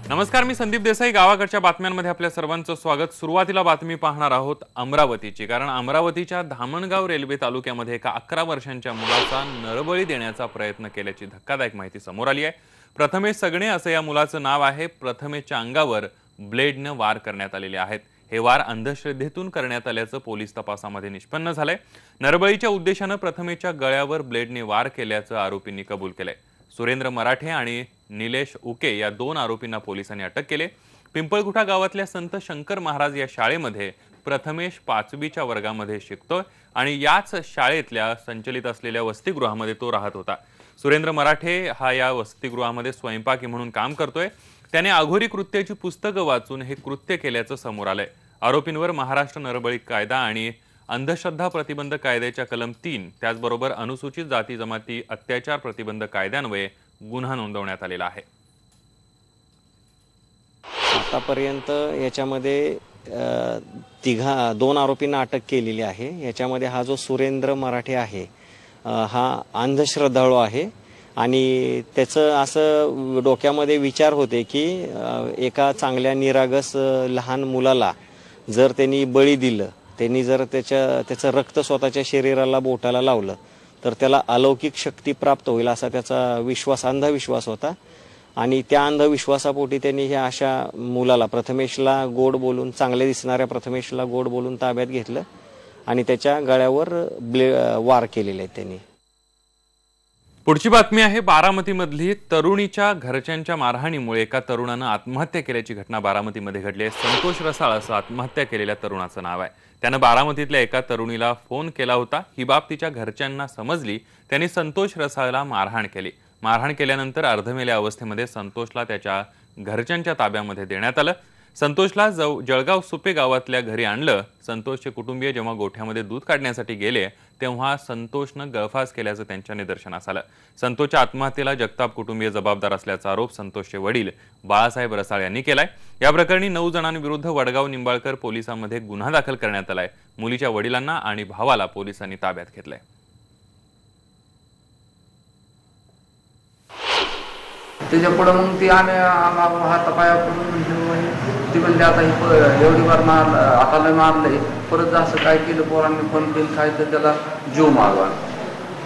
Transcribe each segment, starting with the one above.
नमस्कार, मी संदीप देसाई. गावाकडच्या बातम्यांमध्ये आपल्या सर्वांचं स्वागत. सुरुवातीला बातमी पाहणार आहोत अमरावतीची, कारण अमरावतीच्या धामणगाव रेल्वे तालुक्यामध्ये एका 11 वर्षांच्या मुलाचा नरबळी देण्याचा प्रयत्न केल्याची धक्कादायक माहिती समोर आली आहे. प्रथमेश सगणे असं या मुलाचं नाव आहे. प्रथमेशच्या अंगावर ब्लेडने वार करण्यात आलेले आहेत. हे वार अंधश्रद्धेतून करण्यात आल्याचं पोलीस तपासामध्ये निष्पन्न झालंय. नरबळीच्या उद्देशाने प्रथमेशच्या गळ्यावर ब्लेडने वार केल्याचं आरोपींनी कबूल केलंय. सुरेंद्र मराठे आणि निलेश उके या 2 आरोपींना पोलिसांनी अटक केले. पिंपळगुठा गावातल्या संत शंकर महाराज या शाळेमध्ये प्रथमेश 5वीच्या वर्गामध्ये शिकतोय आणि याच शाळेतल्या संचलित असलेल्या वसतिगृहामध्ये तो राहत होता. सुरेंद्र मराठे हा या वसतिगृहामध्ये स्वयंपाकी म्हणून काम करतोय. त्याने अघोरी कृत्याची पुस्तकं वाचून हे कृत्य केल्याचं समोर आलंय. आरोपींवर महाराष्ट्र नरबळी कायदा आणि अंधश्रद्धा प्रतिबंध कायद्याच्या कलम 3 त्याचबरोबर अनुसूचित जाती जमाती अत्याचार प्रतिबंध कायद्यान्वये गुन्हा नोंदवण्यात आलेला आहे. आतापर्यंत याच्यामध्ये 2 आरोपींना अटक केलेली आहे. याच्यामध्ये हा जो सुरेंद्र मराठे आहे हा अंधश्रद्धाळू आहे आणि त्याचं असं डोक्यामध्ये विचार होते की एका चांगल्या निरागस लहान मुलाला जर त्यांनी बळी दिलं, त्यांनी जर त्याचं रक्त स्वतःच्या शरीराला बोटाला लावलं तर त्याला अलौकिक शक्ती प्राप्त होईल असा त्याचा विश्वास, अंधविश्वास होता. आणि त्या अंधविश्वासापोटी त्यांनी ह्या अशा मुलाला, प्रथमेशला गोड बोलून, चांगले दिसणाऱ्या प्रथमेशला गोड बोलून ताब्यात घेतलं आणि त्याच्या गळ्यावर वार केलेले आहेत त्यांनी. पुढची बातमी आहे बारामतीमधली. तरुणीच्या घरच्यांच्या मारहाणीमुळे एका तरुणानं आत्महत्या केल्याची घटना बारामतीमध्ये घडली आहे. संतोष रसाळ असं आत्महत्या केलेल्या तरुणाचं नाव आहे. त्यानं बारामतीतल्या एका तरुणीला फोन केला होता. ही बाब तिच्या घरच्यांना समजली. त्यांनी संतोष रसाळला मारहाण केली. मारहाण केल्यानंतर अर्धमेल्या अवस्थेमध्ये संतोषला त्याच्या घरच्यांच्या ताब्यामध्ये देण्यात आलं. संतोषला जळगाव सुपे गावातल्या घरी आणलं. संतोषचे कुटुंबीय जेव्हा गोठ्यामध्ये दूध काढण्यासाठी गेले तेव्हा संतोषनं गळफास केल्याचं त्यांच्या निदर्शनास आलं. संतोषच्या आत्महत्येला जगताप कुटुंबीय जबाबदार असल्याचा आरोप संतोषचे वडील बाळासाहेब रसाळ यांनी केलाय. या प्रकरणी 9 जणांविरुद्ध वडगाव निंबाळकर पोलिसांमध्ये गुन्हा दाखल करण्यात आलाय. मुलीच्या वडिलांना आणि भावाला पोलिसांनी ताब्यात घेतलंय. त्याच्या पुढे मग ती आम्ही हातापाया पडून ती म्हणली आता एवढी बार मारलं, आता लय मारलंय, परत असं काय केलं, पोरांनी फोन केलं काय तर त्याला जीव मारवा.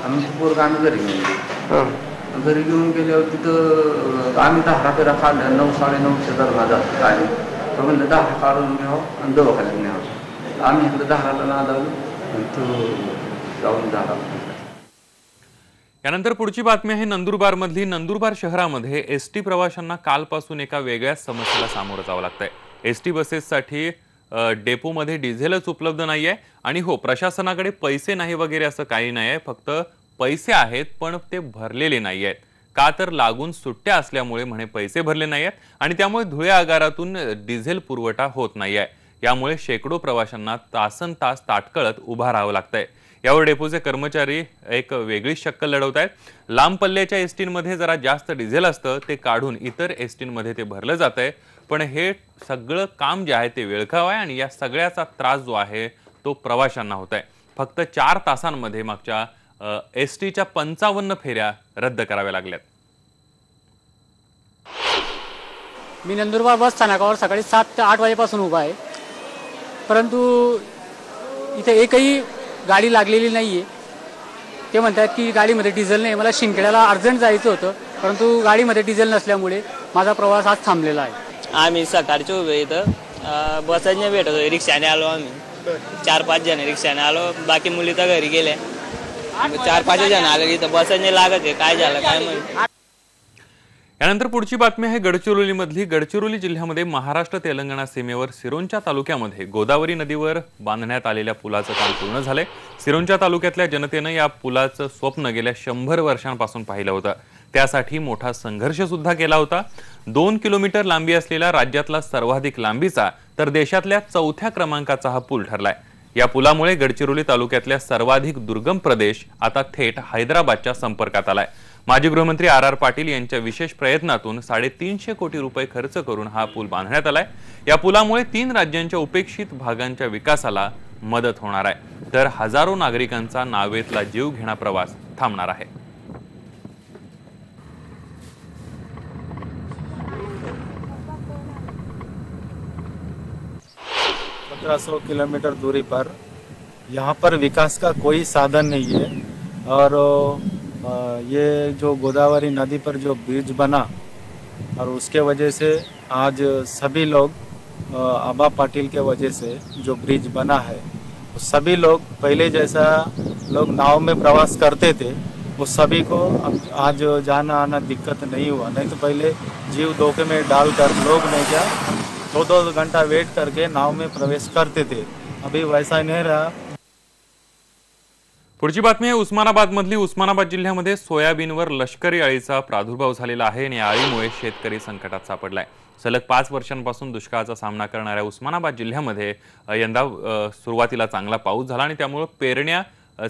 आम्ही पोरं आम्ही घरी घेऊन गेलो. घरी घेऊन गेल्यावर तिथं आम्ही 10 फेरा काढल्या. 9 9:30च्या दरम्यान जात आले तर म्हणलं 10 काढून घ्यावं आणि दवाखान्यात न्यावं. आम्ही इकडे 10ला नादावलो आणि तो जाऊन झाला. यानंतर पुढची बातमी आहे नंदुरबारमधली. नंदुरबार शहरामध्ये एसटी प्रवाशांना कालपासून एका वेगळ्याच समस्येला सामोरं जावं लागतंय. एसटी बसेससाठी डेपोमध्ये डिझेलच उपलब्ध नाहीये आणि हो, प्रशासनाकडे पैसे नाही वगैरे असं काही नाही आहे. फक्त पैसे आहेत पण ते भरलेले नाही आहेत. का तर लागून सुट्ट्या असल्यामुळे म्हणे पैसे भरले नाही आहेत आणि त्यामुळे धुळे आगारातून डिझेल पुरवठा होत नाहीये. यामुळे शेकडो प्रवाशांना तासनतास ताटकळत उभा राहावं लागतंय. यावर डेपोचे कर्मचारी एक वेगळीच शक्कल लढवत आहेत. लांब पल्ल्याच्या एसटींमध्ये जरा जास्त डिझेल असतं ते काढून इतर एसटींमध्ये ते भरलं जातंय. पण हे सगळं काम जे आहे ते वेळखाव आहे आणि या सगळ्याचा त्रास जो आहे तो प्रवाशांना होत आहे. फक्त 4 तासांमध्ये मागच्या एसटीच्या 55 फेऱ्या रद्द कराव्या लागल्यात. मी नंदुरबार बस स्थानकावर सकाळी 7 ते 8 वाजेपासून उभा आहे, परंतु इथे एकही गाडी लागलेली नाहीये. ते म्हणतात की गाडीमध्ये डिझेल नाही. मला शिंदखेड्याला अर्जंट जायचं होतं, परंतु गाडीमध्ये डिझेल नसल्यामुळे माझा प्रवास आज थांबलेला आहे. आम्ही सकाळचे उभे इथं बसने भेटत होतो. रिक्षाने आलो आम्ही 4-5 जण रिक्षाने आलो. बाकी मुली तर घरी गेल्या. 4-5 जण आले. इथं बसने लागत आहे. काय झालं काय माहिती. यानंतर पुढची बातमी आहे गडचिरोलीमधली. गडचिरोली जिल्ह्यामध्ये महाराष्ट्र तेलंगणा सीमेवर सिरोंचा तालुक्यामध्ये गोदावरी नदीवर बांधण्यात आलेल्या पुलाचं काम पूर्ण झालंय. सिरोंचा तालुक्यातल्या जनतेनं या पुलाचं स्वप्न गेल्या 100 वर्षांपासून पाहिलं होतं. त्यासाठी मोठा संघर्ष सुद्धा केला होता. 2 किलोमीटर लांबी असलेला राज्यातला सर्वाधिक लांबीचा तर देशातल्या 4थ्या क्रमांकाचा हा पूल ठरलाय. या पुलामुळे गडचिरोली तालुक्यातल्या सर्वाधिक दुर्गम प्रदेश आता थेट हैदराबादच्या संपर्कात आलाय. माजी गृहमंत्री RR पाटील यांच्या विशेष प्रयत्नातून 350 कोटी रुपये खर्च करून हा पूल बांधण्यात आलाय. या पुलामुळे 3 राज्यांच्या उपेक्षित भागांच्या विकासाला मदत होणार आहे. तर हजारो नागरिकांचा नावेतला जीव घेणा प्रवास थांबणार आहे. 1700 किलोमीटर दूरी पर। यहाँ पर विकास का कोई साधन नहीं है और ये जो गोदावरी नदी पर जो ब्रिज बना और उसके वजह से आज सभी लोग आबा पाटिल के वजह से जो ब्रिज बना है तो सभी लोग पहले जैसा लोग नाव में प्रवास करते थे वो सभी को अब आज जाना आना दिक्कत नहीं हुआ। नहीं तो पहले जीव धोखे में डालकर लोग नहीं क्या 2-2 घंटा वेट करके नाव में प्रवेश करते थे, अभी वैसा नहीं रहा। पुढची बातमी आहे उस्मानाबादमधली। उस्मानाबाद जिल्ह्यामध्ये सोयाबीनवर लष्करी अळीचा प्रादुर्भाव झालेला आहे आणि अळीमुळे शेतकरी संकटात सापडलाय। सलग 5 वर्षांपासून दुष्काळाचा सामना करणाऱ्या उस्मानाबाद जिल्ह्यामध्ये यंदा सुरुवातीला चांगला पाऊस झाला आणि त्यामुळे पेरण्या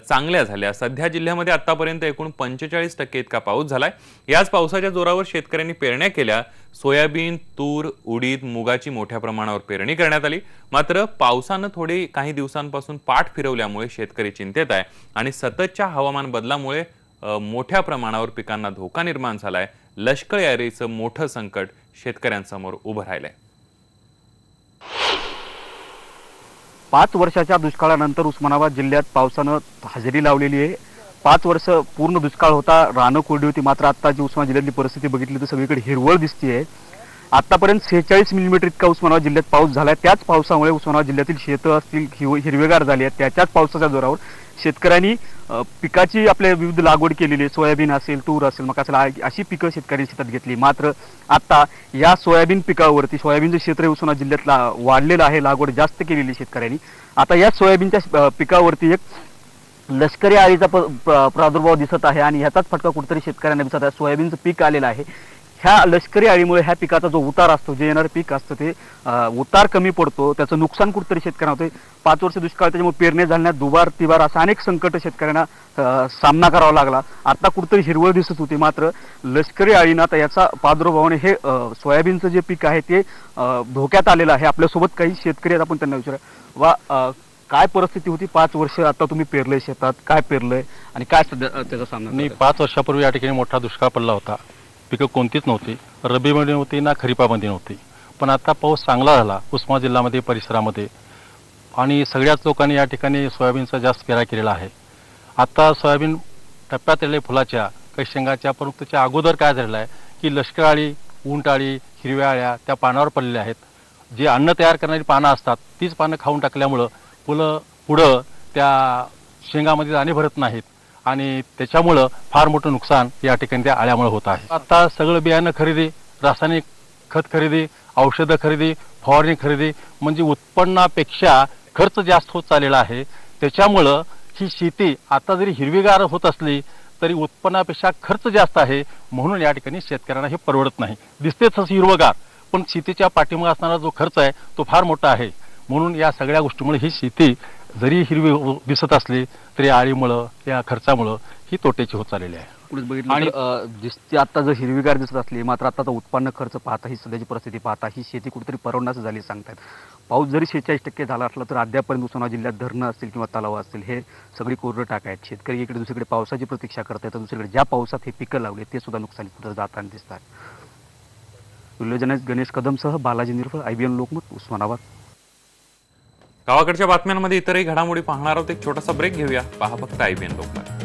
चांगल्या झाल्या। सध्या जिल्ह्यामध्ये आतापर्यंत एकूण 45% इतका पाऊस झालाय। याच पावसाच्या जोरावर शेतकऱ्यांनी पेरण्या केल्या। सोयाबीन, तूर, उडीद, मुगाची मोठ्या प्रमाणावर पेरणी करण्यात आली। मात्र पावसानं थोडी काही दिवसांपासून पाठ फिरवल्यामुळे शेतकरी चिंतेत आहे आणि सततच्या हवामान बदलामुळे मोठ्या प्रमाणावर पिकांना धोका निर्माण झालाय। लष्करी अळीचं मोठं संकट शेतकऱ्यांसमोर उभं राहिलंय। 5 वर्षाच्या दुष्काळानंतर उस्मानाबाद जिल्ह्यात पावसानं हजेरी लावलेली आहे। 5 वर्ष पूर्ण दुष्काळ होता, रानं कोरडी होती। मात्र आता जी उस्मानाबाद जिल्ह्यातली परिस्थिती बघितली तर सगळीकडे हिरवळ दिसतेय। आतापर्यंत 46 मिलीमीटर इतका उस्मानाबाद जिल्ह्यात पाऊस झालाय। त्याच पावसामुळे उस्मानाबाद जिल्ह्यातील शेतं असतील हिरवेगार झाली आहेत। त्याच्याच पावसाच्या जोरावर शेतकऱ्यांनी पिकाची आपल्या विविध लागवड केलेली, सोयाबीन असेल, तूर असेल, मका असेल, अशी पिकं शेतकऱ्यांनी शेतात घेतली। मात्र आता या सोयाबीन पिकावरती, सोयाबीनचं क्षेत्र उस्मानाबाद जिल्ह्यातला वाढलेलं आहे, लागवड जास्त केलेली शेतकऱ्यांनी। आता या सोयाबीनच्या पिकावरती एक लष्करी अळीचा प्रादुर्भाव दिसत आहे आणि ह्याचाच फटका कुठेतरी शेतकऱ्यांना दिसत आहे। सोयाबीनचं पीक आलेलं आहे, ह्या लष्करी अळीमुळे ह्या पिकाचा जो उतार असतो, जे येणारं पीक असतं ते उतार कमी पडतो, त्याचं नुकसान कुठेतरी शेतकऱ्यांना होते। 5 वर्ष दुष्काळ त्याच्यामुळे पेरणी झाल्या, दुबार तिबार असं अनेक संकट शेतकऱ्यांना सामना करावा लागला। आता कुठेतरी हिरवळ दिसत होती, मात्र लष्करी अळीनं आता याचा प्रादुर्भावाने हे सोयाबीनचं जे पीक आहे ते धोक्यात आलेलं आहे। आपल्यासोबत काही शेतकरी आहेत, आपण त्यांना विचारूया, काय परिस्थिती होती 5 वर्ष आता तुम्ही पेरलंय शेतात, काय पेरलंय आणि काय सध्या त्याचा सामना? नाही, 5 वर्षापूर्वी या ठिकाणी मोठा दुष्काळ पडला होता, पिकं कोणतीच नव्हती, रब्बीमध्ये नव्हती ना खरीपामध्ये नव्हती। पण आता पाऊस चांगला झाला उस्मानाबाद जिल्ह्यामध्ये, परिसरामध्ये, आणि सगळ्याच लोकांनी या ठिकाणी सोयाबीनचा जास्त पेरा केलेला आहे। आता सोयाबीन टप्प्यात आलेल्या फुलाच्या, काही शेंगाच्या, परंतु त्याच्या अगोदर काय झालेलं आहे की लष्करी अळी, उंटअळी, हिरव्या अळ्या त्या पानावर पडलेल्या आहेत। जे अन्न तयार करणारी पानं असतात तीच पानं खाऊन टाकल्यामुळं फुलं पुढं त्या शेंगामध्ये दाणे भरत नाहीत आणि त्याच्यामुळं फार मोठं नुकसान या ठिकाणी त्या अळ्यामुळे होत आहे। आता सगळं बियाणं खरेदी, रासायनिक खत खरेदी, औषधं खरेदी, फवारणी खरेदी, म्हणजे उत्पन्नापेक्षा खर्च जास्त होत चाललेला आहे। त्याच्यामुळं ही शेती आता जरी हिरवीगार होत असली तरी उत्पन्नापेक्षा खर्च जास्त आहे, म्हणून या ठिकाणी शेतकऱ्यांना हे परवडत नाही। दिसतेच हिरवगार, पण शेतीच्या पाठीमागे असणारा जो खर्च आहे तो फार मोठा आहे। म्हणून या सगळ्या गोष्टीमुळे ही शेती जरी हिरवी दिसत असली तरी आळीमुळं, या खर्चामुळं ही तोट्याची होत चाललेली आहे। पुढे बघितलं आणि दिसते आता जर हिरवीगार दिसत असली, मात्र आता उत्पन्न खर्च पाहता, ही सध्याची परिस्थिती पाहता ही शेती कुठेतरी परवडण्यास झाली सांगतात। पाऊस जरी 46% झाला असला तर अद्यापर्यंत उस्मानाबाद जिल्ह्यात धरणं असतील किंवा तलाव असतील हे सगळी कोरडं टाक आहेत। शेतकरी इकडे दुसरीकडे पावसाची प्रतीक्षा करतात, तर दुसरीकडे ज्या पावसात हे पिकं लावले ते सुद्धा नुकसानीत कुठे जाताना दिसतात। गणेश कदमसह बालाजी निर्भर, IBN लोकमत, उस्मानाबाद। गावाकडच्या बातम्यांमध्ये इतरही घडामोडी पाहणार आहोत, एक छोटासा ब्रेक घेऊया। पहा फक्त IBN लोकमत।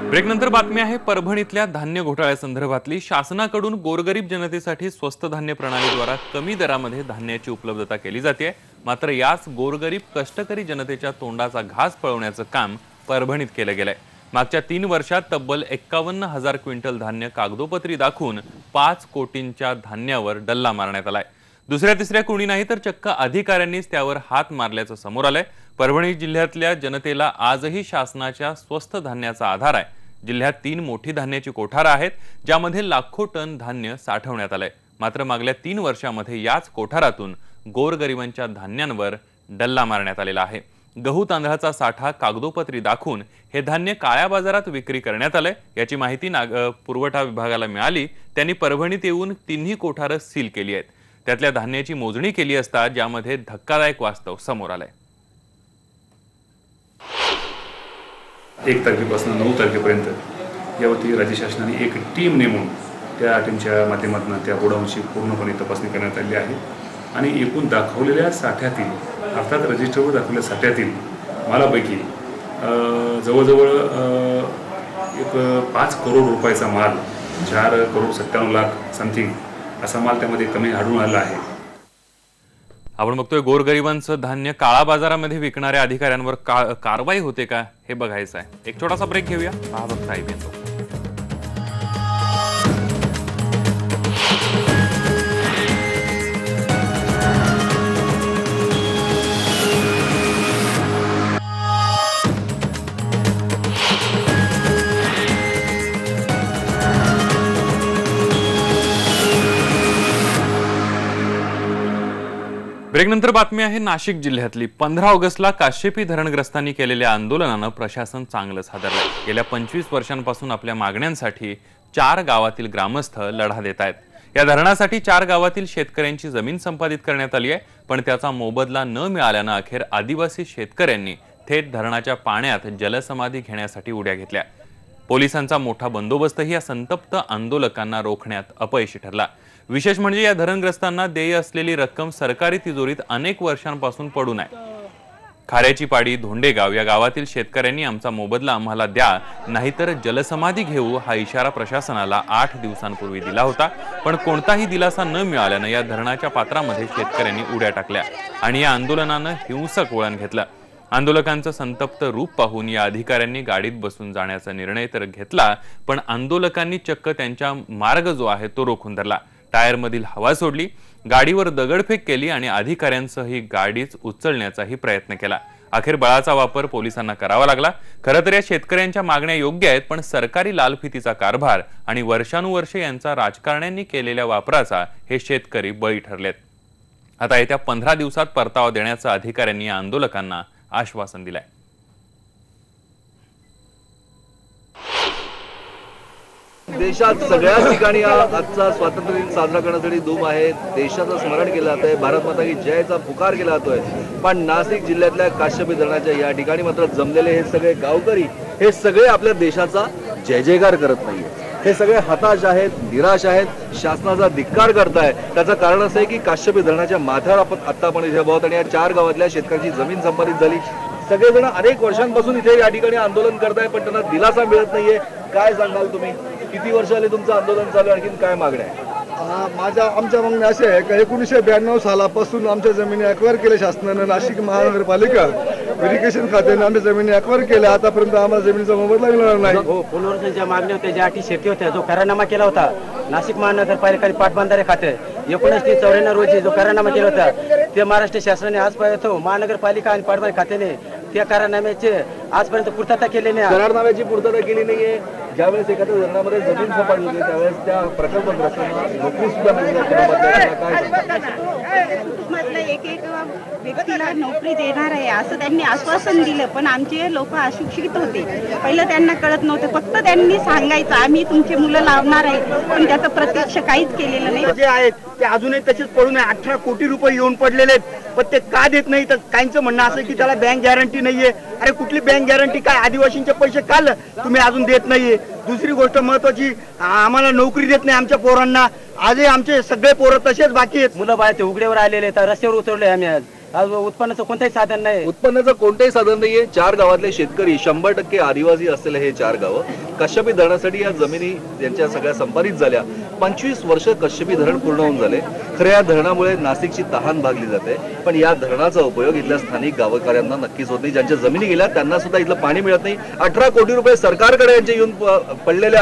ब्रेकनंतर बातमी आहे परभणीतल्या धान्य घोटाळ्यासंदर्भातली। शासनाकडून गोरगरीब जनतेसाठी स्वस्त धान्य प्रणालीद्वारे कमी दरामध्ये धान्याची उपलब्धता केली जाते, मात्र याच गोरगरीब कष्टकरी जनतेच्या तोंडाचा घास पळवण्याचं काम परभणीत केलं गेलंय। मागच्या 3 वर्षात तब्बल 51,000 क्विंटल धान्य कागदोपत्री दाखवून 5 कोटींच्या धान्यावर डल्ला मारण्यात आलाय। दुसऱ्या तिसऱ्या कोणी नाही तर चक्क अधिकाऱ्यांनीच त्यावर हात मारल्याचं समोर आलंय। परभणी जिल्ह्यातल्या जनतेला आजही शासनाच्या स्वस्त धान्याचा आधार आहे। जिल्ह्यात 3 मोठी धान्याची कोठारं आहेत, ज्यामध्ये लाखो टन धान्य साठवण्यात आलंय। मात्र मागल्या 3 वर्षांमध्ये याच कोठारातून गोरगरिबांच्या धान्यांवर डल्ला मारण्यात आलेला आहे। गहू तांदळाचा साठा कागदोपत्री दाखवून हे धान्य काळ्या बाजारात विक्री करण्यात आलंय। याची माहिती पुरवठा विभागाला मिळाली। त्यांनी परभणीत येऊन तिन्ही कोठारं सील केली आहेत। त्यातल्या धान्याची मोजणी केली असता ज्यामध्ये धक्कादायक वास्तव समोर आलंय। 1 तारखेपासून 9 तारखेपर्यंत यावरती राज्य शासनाने एक टीम नेमून त्या टीमच्या माध्यमातून त्या गोडाऊनची पूर्णपणे तपासणी करण्यात आली आहे आणि एकूण दाखवलेल्या साठ्यातील अर्थात रजिस्टरवर दाखवलेल्या साठ्यातील मालापैकी जवळजवळ एक 5 करोड रुपयाचा माल 4 करोड 97 लाख समथिंग असा माल त्यामध्ये कमी आढळून आला आहे। आपण बघतोय गोरगरिबांचं धान्य काळा बाजारामध्ये विकणाऱ्या अधिकाऱ्यांवर कारवाई होते का हे बघायचं आहे। एक छोटासा ब्रेक घेऊया। बघता IBN। ब्रेकनंतर बातमी आहे नाशिक जिल्ह्यातली। 15 ऑगस्टला काश्यपी धरणग्रस्तांनी केलेल्या आंदोलनानं प्रशासन चांगलंच हादरलंय। गेल्या 25 वर्षांपासून आपल्या मागण्यांसाठी 4 गावातील ग्रामस्थ लढा देत आहेत। या धरणासाठी 4 गावातील शेतकऱ्यांची जमीन संपादित करण्यात आली आहे, पण त्याचा मोबदला न मिळाल्यानं अखेर आदिवासी शेतकऱ्यांनी थेट धरणाच्या पाण्यात जलसमाधी घेण्यासाठी उड्या घेतल्या। पोलिसांचा मोठा बंदोबस्तही या संतप्त आंदोलकांना रोखण्यात अपयशी ठरला। विशेष म्हणजे या धरणग्रस्तांना देय असलेली रक्कम सरकारी तिजोरीत अनेक वर्षांपासून पडून आहे। खाऱ्याची पाडी धोंडेगाव या गावातील शेतकऱ्यांनी आमचा मोबदला आम्हाला द्या, नाहीतर जलसमाधी घेऊ हा इशारा प्रशासनाला 8 दिवसांपूर्वी दिला होता, पण कोणताही दिलासा न मिळाल्यानं या धरणाच्या पात्रामध्ये शेतकऱ्यांनी उड्या टाकल्या आणि या आंदोलनानं हिंसक वळण घेतलं। आंदोलकांचं संतप्त रूप पाहून या अधिकाऱ्यांनी गाडीत बसून जाण्याचा निर्णय तर घेतला, पण आंदोलकांनी चक्क त्यांचा मार्ग जो आहे तो रोखून धरला। टायरमधील हवा सोडली, गाडीवर दगडफेक केली आणि अधिकाऱ्यांसह ही गाडीच उचलण्याचाही प्रयत्न केला। अखेर बळाचा वापर पोलिसांना करावा लागला। खरं तर या शेतकऱ्यांच्या मागण्या योग्य आहेत, पण सरकारी लालफितीचा कारभार आणि वर्षानुवर्ष यांचा राजकारण्यांनी केलेल्या वापराचा हे शेतकरी बळी ठरलेत। आता येत्या 15 दिवसात परतावा देण्याचं अधिकाऱ्यांनी या आंदोलकांना आश्वासन दिलंय। देशात सगळ्याच ठिकाणी आजचा स्वातंत्र्य दिन साजरा करण्यासाठी धूम आहे। देशाचं स्मरण केलं जात आहे, भारत माता की जयचा पुकार केला जातोय। पण नाशिक जिल्ह्यातल्या काश्यपी धरणाच्या या ठिकाणी मात्र जमलेले हे सगळे गावकरी हे सगळे आपल्या देशाचा जय जयकार करत नाहीये। हे सगळे हताश आहेत, निराश आहेत, शासनाचा धिक्कार करताय। त्याचं कारण असं आहे की काश्यपी धरणाच्या माथ्यावर आपण आता आपण इथे आहोत आणि या 4 गावातल्या शेतकऱ्यांची जमीन संपादित झाली। सगळेजण अनेक वर्षांपासून इथे या ठिकाणी आंदोलन करताय, पण त्यांना दिलासा मिळत नाहीये। काय सांगाल तुम्ही, किती वर्ष झाले तुमचं आंदोलन चालू, आणखीन काय मागण्या आहे? आमच्या मागण्या अशा आहे की 1992 सालापासून आमच्या जमिनी अक्वायर केल्या शासनानं। नाशिक महानगरपालिका इरिगेशन खात्याने आमच्या जमिनी अक्वायर केल्या, आतापर्यंत आम्हाला जमिनीचा मोबदला मिळाला नाही। हो, पुनर्वसनाच्या मागण्या होत्या, ज्या अटी शेती होत्या, जो करारनामा केला होता नाशिक महानगरपालिका पाटबंधारे खाते 1994 रोजी जो करारनामा केला होता, ते महाराष्ट्र शासनाने आजपर्यंत महानगरपालिका आणि पाटबंधारे खात्याने त्या करारनाम्याचे आजपर्यंत पूर्तता केली नाही। करारनाम्याची पूर्तता केली नाहीये। ज्यावेळेस एखाद्या धरणामध्ये जमीन संपादित होते त्यावेळेस त्या प्रकल्पग्रस्तांना नोकरी सुद्धा एक व्यक्तीला नोकरी देणार आहे असं त्यांनी आश्वासन दिलं, पण आमचे लोक अशिक्षित होते। पहिलं त्यांना कळत नव्हतं, फक्त त्यांनी सांगायचं आम्ही तुमची मुलं लावणार आहे, पण त्याचं प्रत्यक्ष काहीच केलेलं नाही। जे आहेत ते अजूनही तसेच पडून आहे। 18 कोटी रुपये येऊन पडलेले आहेत, पण ते का देत नाही? तर काहींचं म्हणणं असं की त्याला बँक गॅरंटी नाहीये। अरे कुठली बँक गॅरंटी? काय आदिवासींचे पैसे काल तुम्ही अजून देत नाहीये। दुसरी गोष्ट महत्वाची, आम्हाला नोकरी देत नाही आमच्या पोरांना। आजही आमचे सगळे पोरं तसेच बाकी आहेत। मुलं बाहेर ते उघड्यावर आलेले आहेत, रस्त्यावर उतरले आम्ही आज उत्पन्नाचं कोणतंही साधन नाही। उत्पन्नाचं कोणतेही साधन नाहीये। 4 गावातले शेतकरी 100% आदिवासी असलेले हे 4 गावं काश्यपी धरणासाठी या जमिनी यांच्या सगळ्या संपादित झाल्या। 25 वर्ष काश्यपी धरण पूर्ण होऊन झाले। खरं या धरणामुळे नाशिकची तहान भागली जाते, पण या धरणाचा उपयोग इथल्या स्थानिक गावकऱ्यांना नक्कीच होत नाही। ज्यांच्या जमिनी गेल्या त्यांना सुद्धा इथलं पाणी मिळत नाही। 18 कोटी रुपये सरकारकडे यांचे येऊन पडलेले